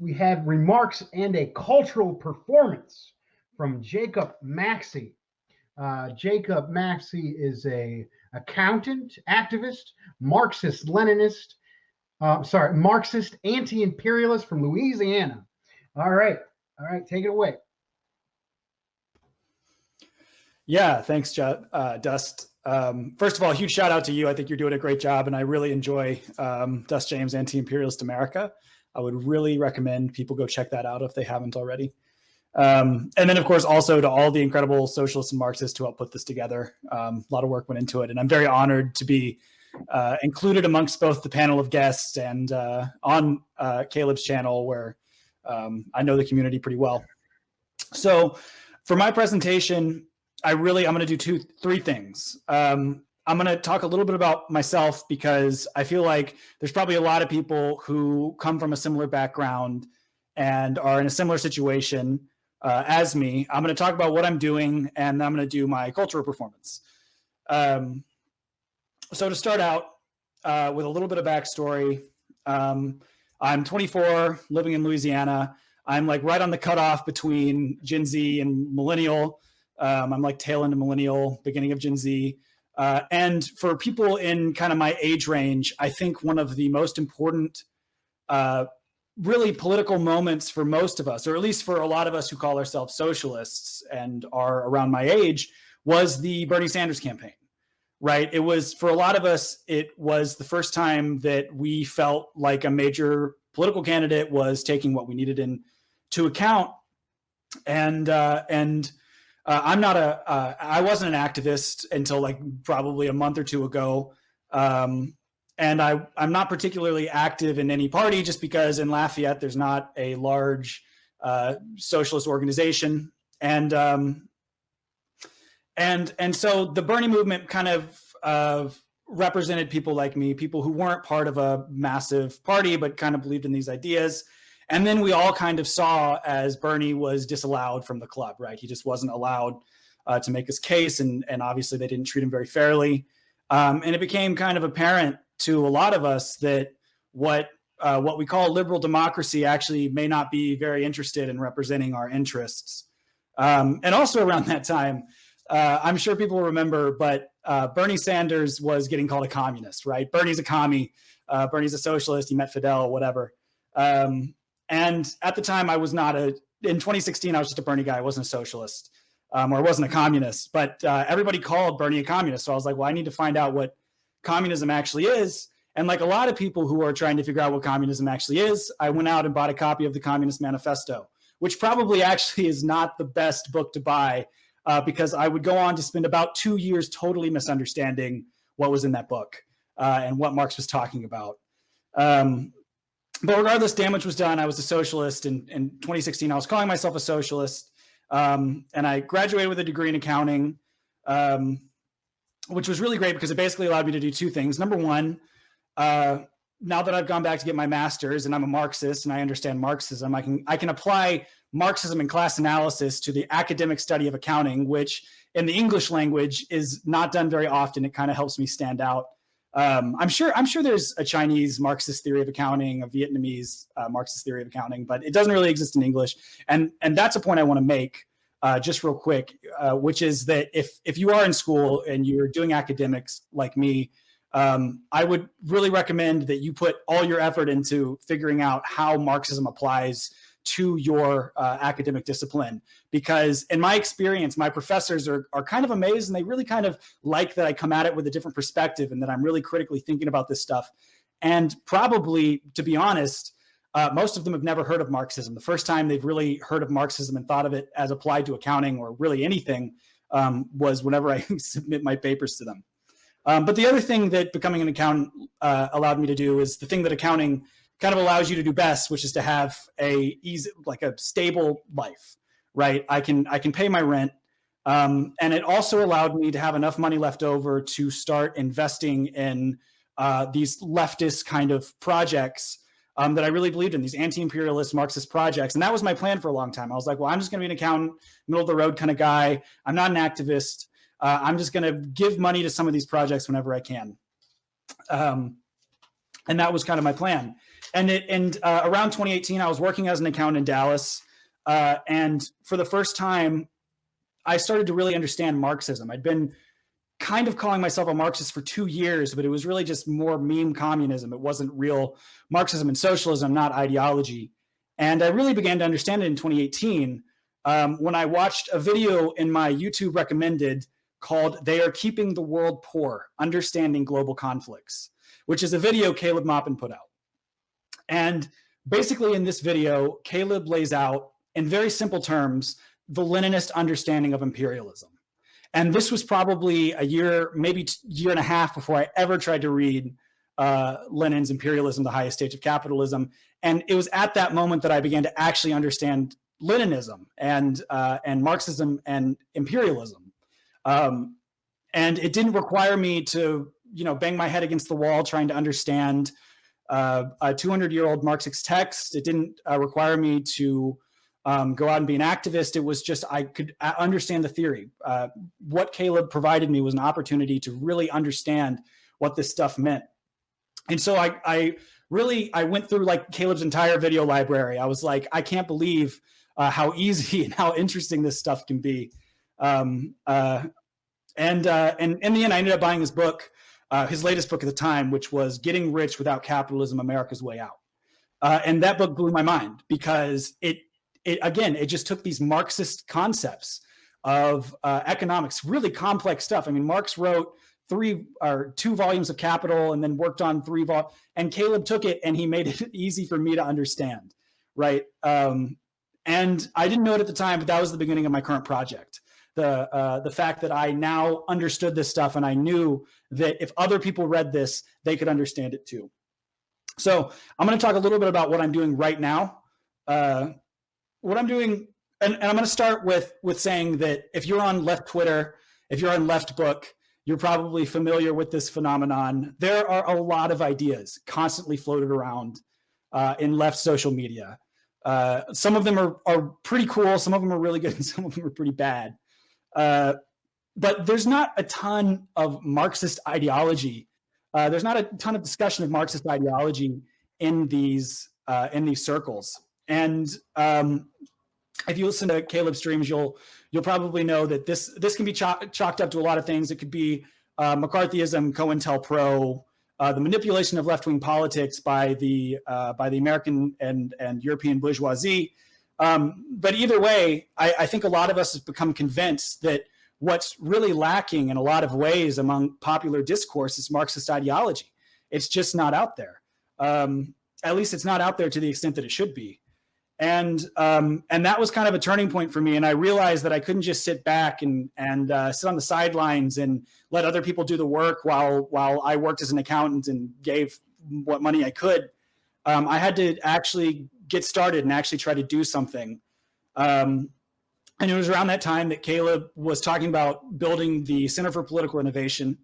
we have remarks and a cultural performance from Jacob Maxey. Jacob Maxey is a accountant, activist, Marxist-Leninist, Marxist anti-imperialist from Louisiana. All right, take it away. Yeah, thanks, Dust. First of all, a huge shout out to you. I think you're doing a great job, and I really enjoy Dust James' Anti-Imperialist America. I would really recommend people go check that out if they haven't already. And then, of course, also to all the incredible socialists and Marxists who helped put this together. A lot of work went into it, and I'm very honored to be included amongst both the panel of guests and on Caleb's channel, where I know the community pretty well. So for my presentation, I'm going to do three things. I'm going to talk a little bit about myself, because I feel like there's probably a lot of people who come from a similar background and are in a similar situation as me. I'm going to talk about what I'm doing, and then I'm going to do my cultural performance. So to start out with a little bit of backstory, I'm 24, living in Louisiana. I'm like right on the cutoff between Gen Z and millennial. I'm like tail end of millennial, beginning of Gen Z. And for people in kind of my age range, I think one of the most important really political moments for most of us, or at least for a lot of us who call ourselves socialists and are around my age, was the Bernie Sanders campaign, right? It was, for a lot of us, it was the first time that we felt like a major political candidate was taking what we needed into account. And I wasn't an activist until like probably a month or two ago. And I'm not particularly active in any party, just because in Lafayette, there's not a large socialist organization. And so the Bernie movement kind of represented people like me, people who weren't part of a massive party, but kind of believed in these ideas. And then we all kind of saw as Bernie was disallowed from the club, right? He just wasn't allowed to make his case. And obviously they didn't treat him very fairly. And it became kind of apparent to a lot of us that what we call liberal democracy actually may not be very interested in representing our interests. And also around that time, I'm sure people will remember, but Bernie Sanders was getting called a communist, right? Bernie's a commie, Bernie's a socialist, he met Fidel, whatever. And at the time, I was not in 2016, I was just a Bernie guy. I wasn't a socialist, or I wasn't a communist, but everybody called Bernie a communist. So I was like, well, I need to find out what communism actually is. And like a lot of people who are trying to figure out what communism actually is, I went out and bought a copy of the Communist Manifesto, which probably actually is not the best book to buy, because I would go on to spend about 2 years totally misunderstanding what was in that book and what Marx was talking about. But regardless, damage was done. I was a socialist. In 2016, I was calling myself a socialist. And I graduated with a degree in accounting, which was really great because it basically allowed me to do two things. Number one, now that I've gone back to get my master's and I'm a Marxist and I understand Marxism, I can apply Marxism and class analysis to the academic study of accounting, which in the English language is not done very often. It kind of helps me stand out. I'm sure there's a Chinese Marxist theory of accounting, a Vietnamese Marxist theory of accounting, but it doesn't really exist in English. And that's a point I want to make just real quick, which is that if you are in school and you're doing academics like me, I would really recommend that you put all your effort into figuring out how Marxism applies to your academic discipline. Because in my experience, my professors are kind of amazed, and they really kind of like that I come at it with a different perspective and that I'm really critically thinking about this stuff. And probably, to be honest, most of them have never heard of Marxism. The first time they've really heard of Marxism and thought of it as applied to accounting or really anything was whenever I submit my papers to them. But the other thing that becoming an accountant allowed me to do is the thing that accounting kind of allows you to do best, which is to have a stable life, right? I can pay my rent. And it also allowed me to have enough money left over to start investing in these leftist kind of projects that I really believed in, these anti-imperialist Marxist projects. And that was my plan for a long time. I was like, well, I'm just going to be an accountant, middle of the road kind of guy. I'm not an activist. I'm just going to give money to some of these projects whenever I can. And that was kind of my plan. Around 2018, I was working as an accountant in Dallas. And for the first time, I started to really understand Marxism. I'd been kind of calling myself a Marxist for 2 years, but it was really just more meme communism. It wasn't real Marxism and socialism, not ideology. And I really began to understand it in 2018 when I watched a video in my YouTube recommended called "They Are Keeping the World Poor, Understanding Global Conflicts," which is a video Caleb Maupin put out. And basically in this video, Caleb lays out in very simple terms the Leninist understanding of imperialism. And this was probably a year, maybe year and a half before I ever tried to read Lenin's Imperialism, the Highest Stage of Capitalism. And it was at that moment that I began to actually understand Leninism and Marxism and imperialism. And it didn't require me to, bang my head against the wall trying to understand a 200-year-old Marxist text. It didn't require me to go out and be an activist. It was just, I could understand the theory. What Caleb provided me was an opportunity to really understand what this stuff meant. And so I went through like Caleb's entire video library. I was like, I can't believe how easy and how interesting this stuff can be. And in the end, I ended up buying his book, his latest book at the time, which was Getting Rich Without Capitalism, America's Way Out. And that book blew my mind because it just took these Marxist concepts of economics, really complex stuff. I mean, Marx wrote 2 volumes of Capital and then worked on 3 volumes, and Caleb took it and he made it easy for me to understand, right? And I didn't know it at the time, but that was the beginning of my current project. The fact that I now understood this stuff and I knew that if other people read this, they could understand it too. So I'm going to talk a little bit about what I'm doing right now. What I'm doing, and I'm going to start with saying that if you're on left Twitter, if you're on left book, you're probably familiar with this phenomenon. There are a lot of ideas constantly floated around in left social media. Some of them are pretty cool. Some of them are really good, and some of them are pretty bad. But there's not a ton of Marxist ideology. There's not a ton of discussion of Marxist ideology in these circles. And if you listen to Caleb's streams, you'll probably know that this can be chalked up to a lot of things. It could be McCarthyism, COINTELPRO, the manipulation of left-wing politics by the American and European bourgeoisie. But either way, I think a lot of us have become convinced that what's really lacking in a lot of ways among popular discourse is Marxist ideology. It's just not out there. At least it's not out there to the extent that it should be. And that was kind of a turning point for me. And I realized that I couldn't just sit back and sit on the sidelines and let other people do the work while I worked as an accountant and gave what money I could. I had to actually get started and actually try to do something. And it was around that time that Caleb was talking about building the Center for Political Innovation,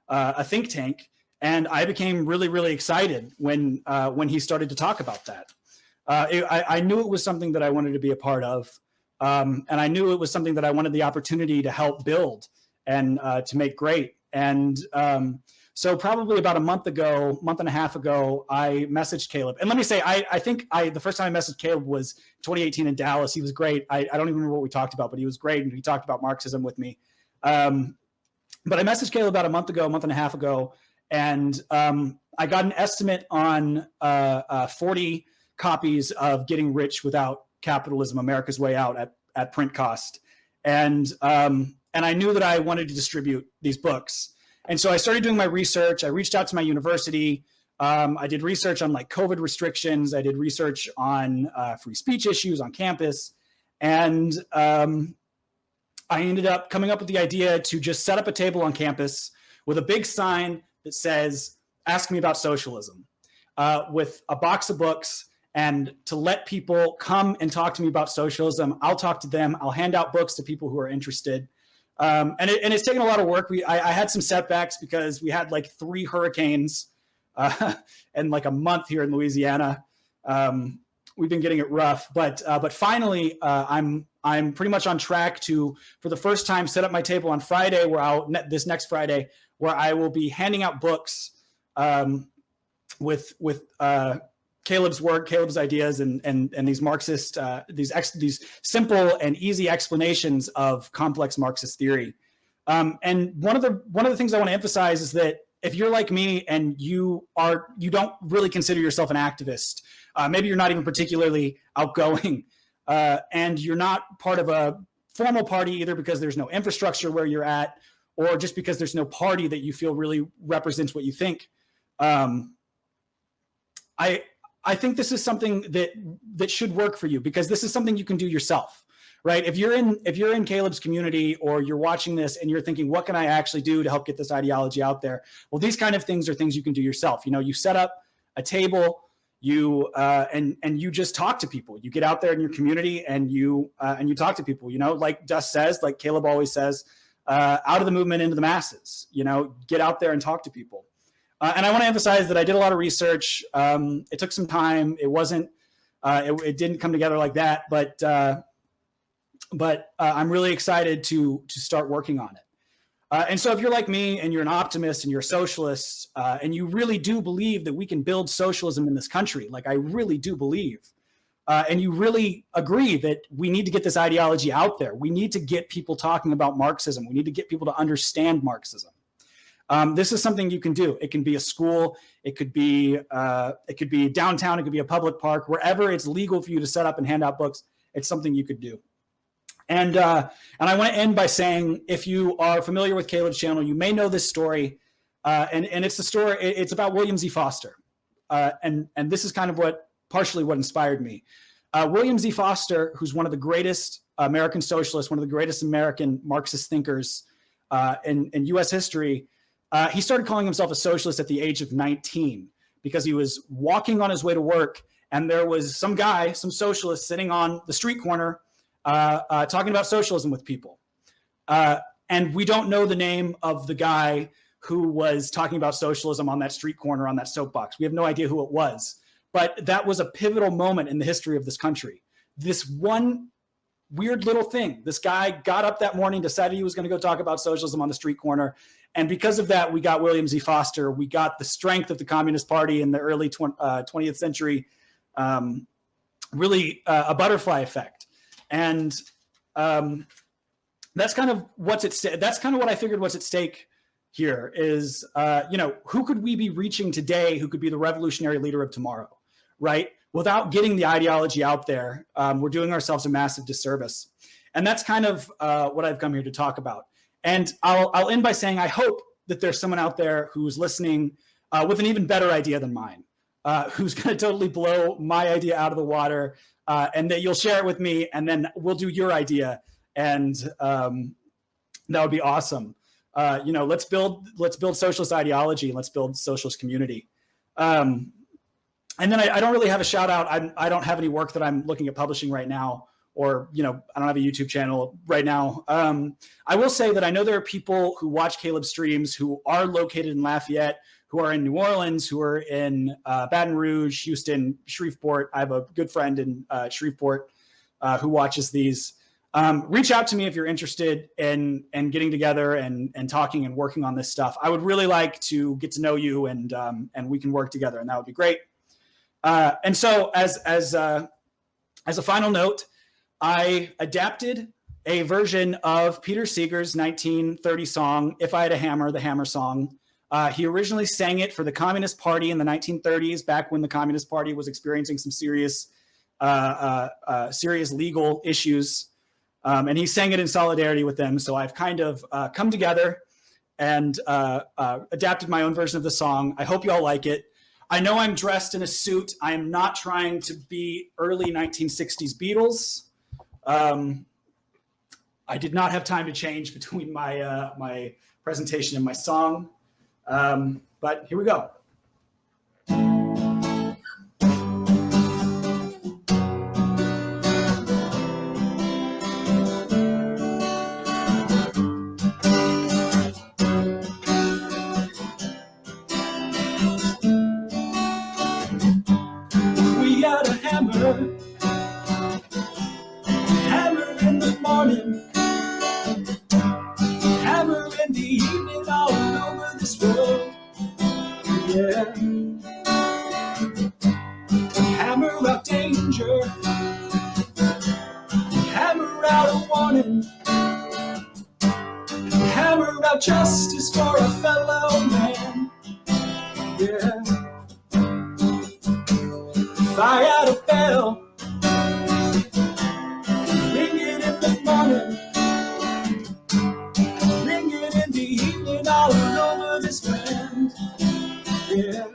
a think tank. And I became really, really excited when he started to talk about that. I knew it was something that I wanted to be a part of. And I knew it was something that I wanted the opportunity to help build and to make great. And so probably about a month and a half ago, I messaged Caleb. And let me say, I think the first time I messaged Caleb was 2018 in Dallas. He was great. I don't even remember what we talked about, but he was great. And he talked about Marxism with me. But I messaged Caleb about a month and a half ago. And I got an estimate on 40 copies of Getting Rich Without Capitalism, America's Way Out at print cost. And I knew that I wanted to distribute these books. And so I started doing my research. I reached out to my university. I did research on like COVID restrictions. I did research on free speech issues on campus. And I ended up coming up with the idea to just set up a table on campus with a big sign that says, "Ask me about socialism," with a box of books, and to let people come and talk to me about socialism. I'll talk to them. I'll hand out books to people who are interested. And it's taken a lot of work. I had some setbacks because we had like 3 hurricanes and like a month here in Louisiana. We've been getting it rough, but finally I'm pretty much on track to, for the first time, set up my table on Friday, this next Friday, where I will be handing out books with Caleb's work, Caleb's ideas, and these Marxist, these simple and easy explanations of complex Marxist theory. And one of the things I want to emphasize is that if you're like me and you don't really consider yourself an activist, maybe you're not even particularly outgoing, and you're not part of a formal party either because there's no infrastructure where you're at, or just because there's no party that you feel really represents what you think. I think this is something that should work for you, because this is something you can do yourself, right? If you're in Caleb's community, or you're watching this and you're thinking, what can I actually do to help get this ideology out there? Well, these kind of things are things you can do yourself. You know, you set up a table, and you just talk to people. You get out there in your community and you talk to people. You know, like Dust says, like Caleb always says, out of the movement into the masses. You know, get out there and talk to people. And I want to emphasize that I did a lot of research. It took some time. It wasn't. It didn't come together like that. But I'm really excited to start working on it. And so if you're like me and you're an optimist and you're a socialist, and you really do believe that we can build socialism in this country, like I really do believe, and you really agree that we need to get this ideology out there. We need to get people talking about Marxism. We need to get people to understand Marxism. This is something you can do. It can be a school. It could be downtown. It could be a public park. Wherever it's legal for you to set up and hand out books, it's something you could do. And I want to end by saying, if you are familiar with Caleb's channel, you may know this story. And it's the story. It's about William Z. Foster. And this is kind of partially what inspired me. William Z. Foster, who's one of the greatest American socialists, one of the greatest American Marxist thinkers in U.S. history, he started calling himself a socialist at the age of 19, because he was walking on his way to work, and there was some guy, some socialist, sitting on the street corner talking about socialism with people. And we don't know the name of the guy who was talking about socialism on that street corner, on that soapbox. We have no idea who it was. But that was a pivotal moment in the history of this country. This one weird little thing. This guy got up that morning, decided he was going to go talk about socialism on the street corner. And because of that, we got William Z. Foster. We got the strength of the Communist Party in the early 20th century, really a butterfly effect. And that's kind of what's at stake. That's kind of what I figured what's at stake here is, who could we be reaching today who could be the revolutionary leader of tomorrow, right? Without getting the ideology out there, we're doing ourselves a massive disservice. And that's kind of what I've come here to talk about. And I'll end by saying I hope that there's someone out there who's listening with an even better idea than mine, who's going to totally blow my idea out of the water, and that you'll share it with me, and then we'll do your idea, and that would be awesome. Let's build socialist ideology, and let's build socialist community. And then I don't really have a shout out. I don't have any work that I'm looking at publishing right now, or I don't have a YouTube channel right now. I will say that I know there are people who watch Caleb streams who are located in Lafayette, who are in New Orleans, who are in Baton Rouge, Houston, Shreveport. I have a good friend in Shreveport who watches these. Reach out to me if you're interested in getting together and talking and working on this stuff. I would really like to get to know you, and we can work together, and that would be great. And so as a final note, I adapted a version of Peter Seeger's 1930 song, If I Had a Hammer, the Hammer song. He originally sang it for the Communist Party in the 1930s, back when the Communist Party was experiencing some serious legal issues. And he sang it in solidarity with them. So I've kind of come together and adapted my own version of the song. I hope you all like it. I know I'm dressed in a suit. I am not trying to be early 1960s Beatles. I did not have time to change between my my presentation and my song. But here we go. We got a hammer. Hammer in the morning, hammer in the evening, all over this world. Yeah. danger. Hammer out a warning. Hammer out justice for a fellow man. Yeah. Fire out a bell. Ring it in the morning. Ring it in the evening all over this land. Yeah.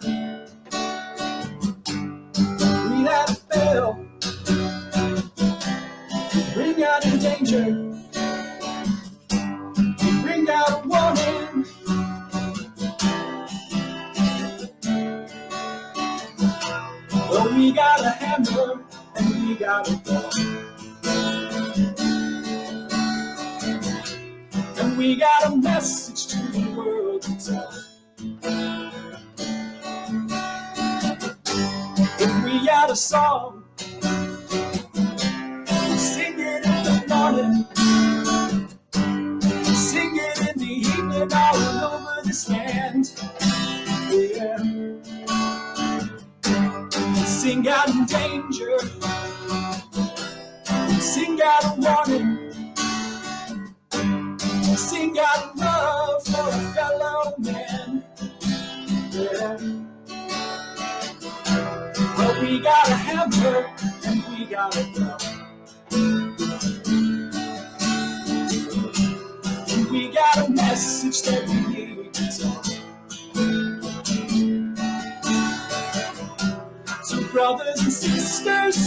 Ring out a bell. Ring out in danger. Ring out a warning. Well, we got a hammer and we got a bell. And we got a message to the world to tell. If we got a song, sing it in the morning. Sing it in the evening all over this land. Yeah. Sing out in danger. Sing out a warning. Sing out love for a fellow man. Yeah. Well, we got a hammer and we got a bell. And we got a message that we need to tell. So brothers and sisters,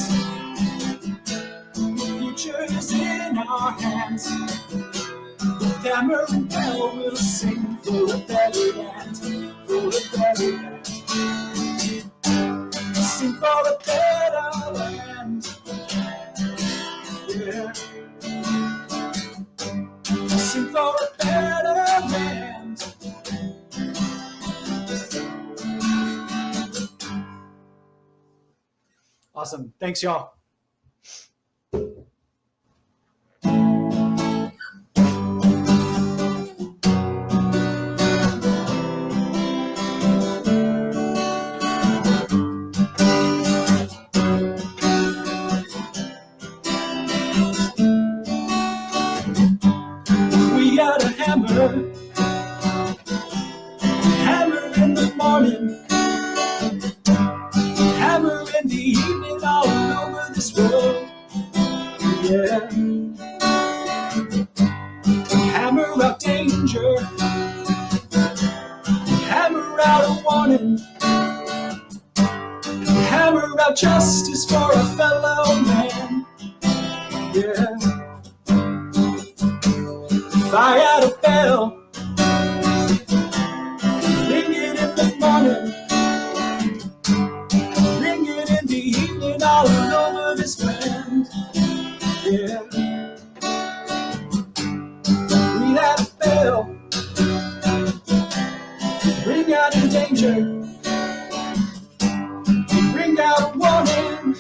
the future is in our hands. The hammer and bell will sing for a better land, for a better land. Sing for a better land. Yeah. Sing for a better land. Awesome. Thanks, y'all. We got a hammer, hammer in the morning, hammer in the evening all over this world. Yeah. Hammer out danger, hammer out a warning, hammer out justice for a fellow man. Yeah. Fire out a bell. Ring it in the morning. Ring it in the evening all over this land. Yeah. Ring out a bell. Ring out in danger. Ring out a warning.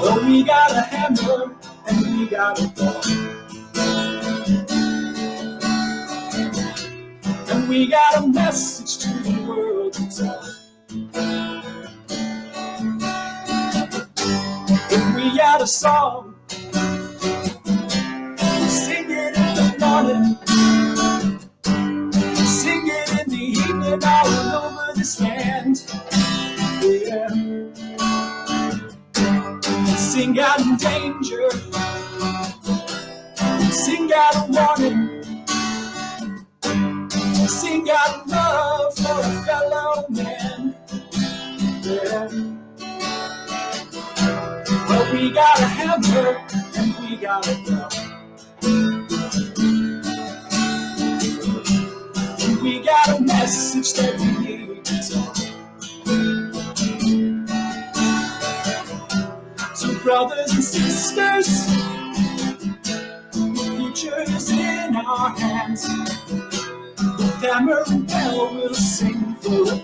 Well, we got a hammer and we got a bell. And we got a message to the world to tell. If we got a song, sing it in the morning. Sing it in the evening all over this land. Yeah. Sing out in danger. Sing out a warning. Sing out love for a fellow man. Yeah. Well, we got a hammer and we got a bell. And we got a message that we need to tell. So brothers and sisters, the future is in our hands. The hammer and bell will sing for a